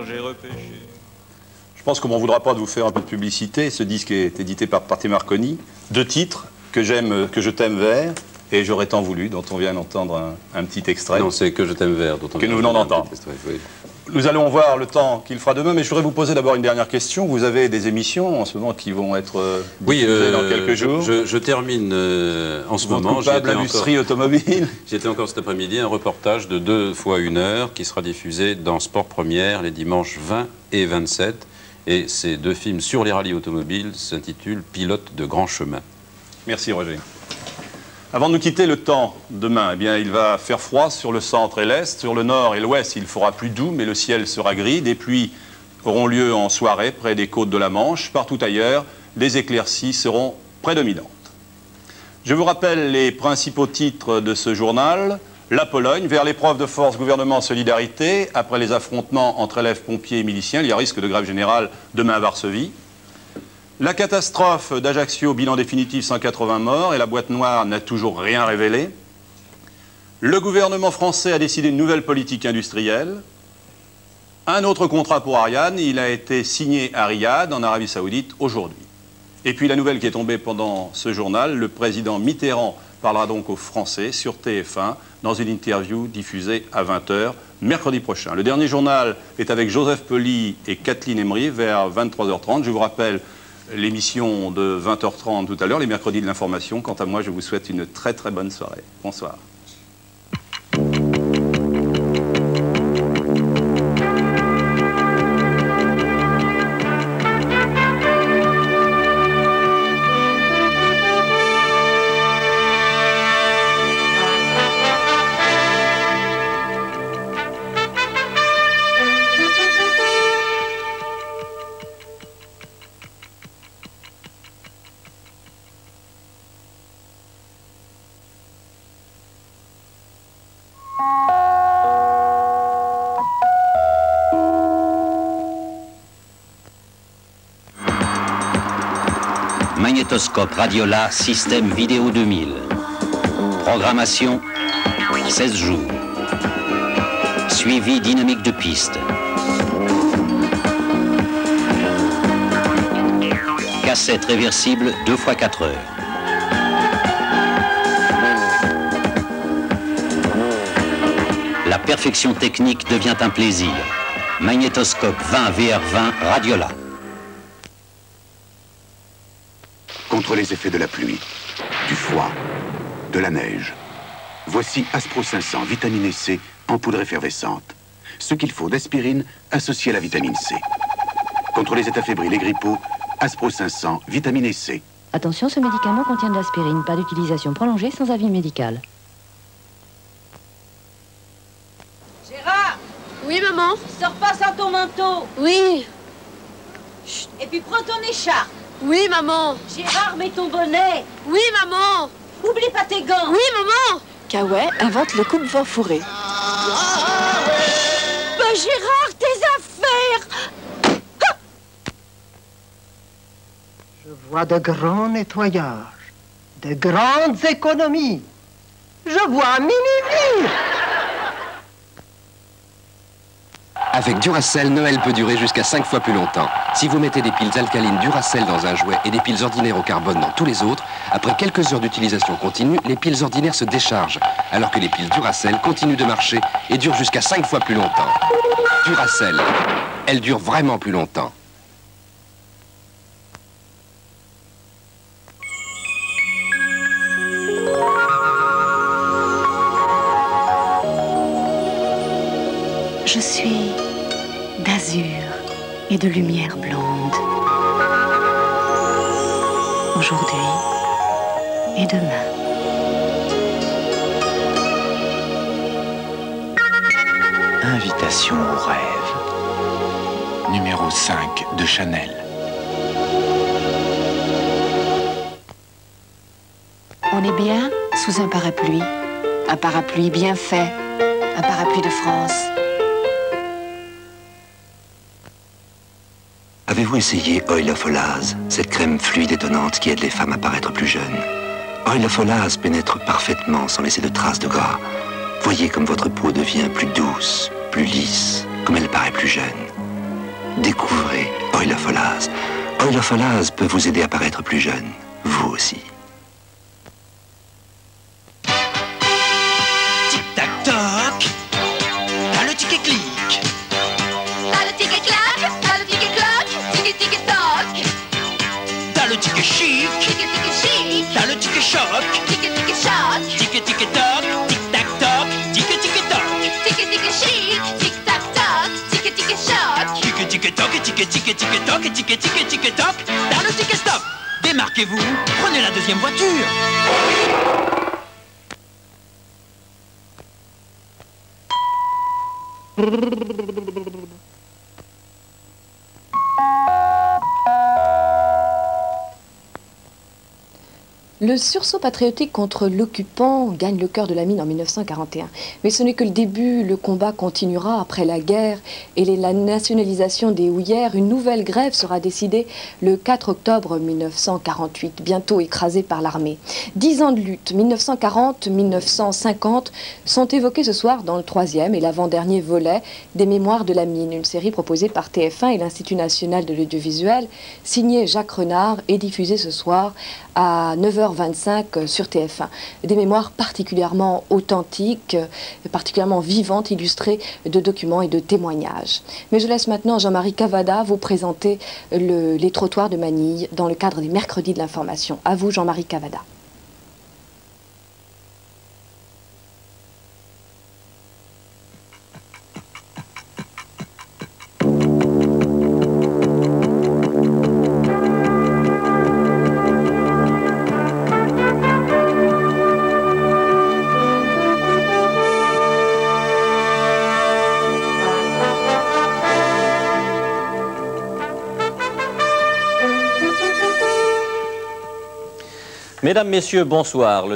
J'ai repêché. Je pense qu'on m'en voudra pas de vous faire un peu de publicité. Ce disque est édité par Pathé Marconi. 2 titres, Que je t'aime vert et J'aurais tant voulu, dont on vient d'entendre un petit extrait. Non, c'est Que je t'aime vert, dont on que nous venons d'entendre. Oui. Nous allons voir le temps qu'il fera demain, mais je voudrais vous poser d'abord une dernière question. Vous avez des émissions en ce moment qui vont être diffusées dans quelques jours. Je termine en ce moment. L'industrie automobile. J'étais encore cet après-midi un reportage de 2 fois 1 heure qui sera diffusé dans Sport Première les dimanches 20 et 27. Et ces 2 films sur les rallyes automobiles s'intitulent Pilote de grand chemin. Merci Roger. Avant de nous quitter, le temps demain, eh bien, il va faire froid sur le centre et l'est. Sur le nord et l'ouest, il fera plus doux, mais le ciel sera gris. Des pluies auront lieu en soirée près des côtes de la Manche. Partout ailleurs, les éclaircies seront prédominantes. Je vous rappelle les principaux titres de ce journal. La Pologne, vers l'épreuve de force gouvernement solidarité. Après les affrontements entre élèves, pompiers et miliciens, il y a risque de grève générale demain à Varsovie. La catastrophe d'Ajaccio, bilan définitif 180 morts et la boîte noire n'a toujours rien révélé. Le gouvernement français a décidé une nouvelle politique industrielle. Un autre contrat pour Ariane, il a été signé à Riyad, en Arabie Saoudite, aujourd'hui. Et puis la nouvelle qui est tombée pendant ce journal, le président Mitterrand parlera donc aux Français sur TF1 dans une interview diffusée à 20 h mercredi prochain. Le dernier journal est avec Joseph Poli et Kathleen Emery vers 23 h 30. Je vous rappelle l'émission de 20 h 30 tout à l'heure, les mercredis de l'information. Quant à moi, je vous souhaite une très très bonne soirée. Bonsoir. Magnétoscope Radiola, système vidéo 2000. Programmation, 16 jours. Suivi dynamique de piste. Cassette réversible 2 x 4 heures. La perfection technique devient un plaisir. Magnétoscope 20 VR20 Radiola. Contre les effets de la pluie, du froid, de la neige. Voici Aspro 500, vitamine C en poudre effervescente. Ce qu'il faut d'aspirine associé à la vitamine C. Contre les états fébriles et grippaux, Aspro 500, vitamine C. Attention, ce médicament contient de l'aspirine. Pas d'utilisation prolongée sans avis médical. Gérard! Oui, maman? Sors pas sans ton manteau! Oui. Chut. Et puis prends ton écharpe! Oui, maman. Gérard, mets ton bonnet. Oui, maman. Oublie pas tes gants. Oui, maman. Kawaii invente le coupe-vent fourré. Bah, Gérard, tes affaires. Je vois de grands nettoyages, de grandes économies. Je vois un mini-vie. Avec Duracell, Noël peut durer jusqu'à 5 fois plus longtemps. Si vous mettez des piles alcalines Duracell dans un jouet et des piles ordinaires au carbone dans tous les autres, après quelques heures d'utilisation continue, les piles ordinaires se déchargent, alors que les piles Duracell continuent de marcher et durent jusqu'à 5 fois plus longtemps. Duracell, elles durent vraiment plus longtemps. Je suis d'azur et de lumière blonde. Aujourd'hui et demain. Invitation au rêve. Numéro 5 de Chanel. On est bien sous un parapluie. Un parapluie bien fait. Un parapluie de France. Avez-vous essayé Oil of Olaz, cette crème fluide étonnante qui aide les femmes à paraître plus jeunes? Oil of Olaz pénètre parfaitement sans laisser de traces de gras. Voyez comme votre peau devient plus douce, plus lisse, comme elle paraît plus jeune. Découvrez Oil of Olaz. Oil of Olaz peut vous aider à paraître plus jeune, vous aussi. Tic-tac-toc, t'as le tic-et-clic. T'as le tic-et-clac, t'as le tic-et-cloc, tic-et-tic-et-toc. T'as le tic-et-chic, Tic-et-tic-et-chic, t'as le tic-et-choc. tic-et-tic-et-choc, Tic-et-tic-et-toc, tic-tac-toc, tic-et-tic-et-toc. tic-et-tic-et-chic, tic-tac-toc, tic-et-tic-et-choc. Tic-et-tic-et-toc, et tic-et-tic-et-toc, et tic-et-tic-et-toc. T'as le tic-et-stop. Démarquez-vous, prenez la deuxième voiture. Le sursaut patriotique contre l'occupant gagne le cœur de la mine en 1941. Mais ce n'est que le début, le combat continuera après la guerre et la nationalisation des houillères. Une nouvelle grève sera décidée le 4 octobre 1948, bientôt écrasée par l'armée. 10 ans de lutte, 1940-1950, sont évoqués ce soir dans le troisième et l'avant-dernier volet des Mémoires de la mine, une série proposée par TF1 et l'Institut national de l'audiovisuel, signée Jacques Renard et diffusée ce soir à 9h25 sur TF1. Des mémoires particulièrement authentiques, particulièrement vivantes, illustrées de documents et de témoignages. Mais je laisse maintenant Jean-Marie Cavada vous présenter les trottoirs de Manille dans le cadre des mercredis de l'information. À vous, Jean-Marie Cavada. Mesdames, Messieurs, bonsoir.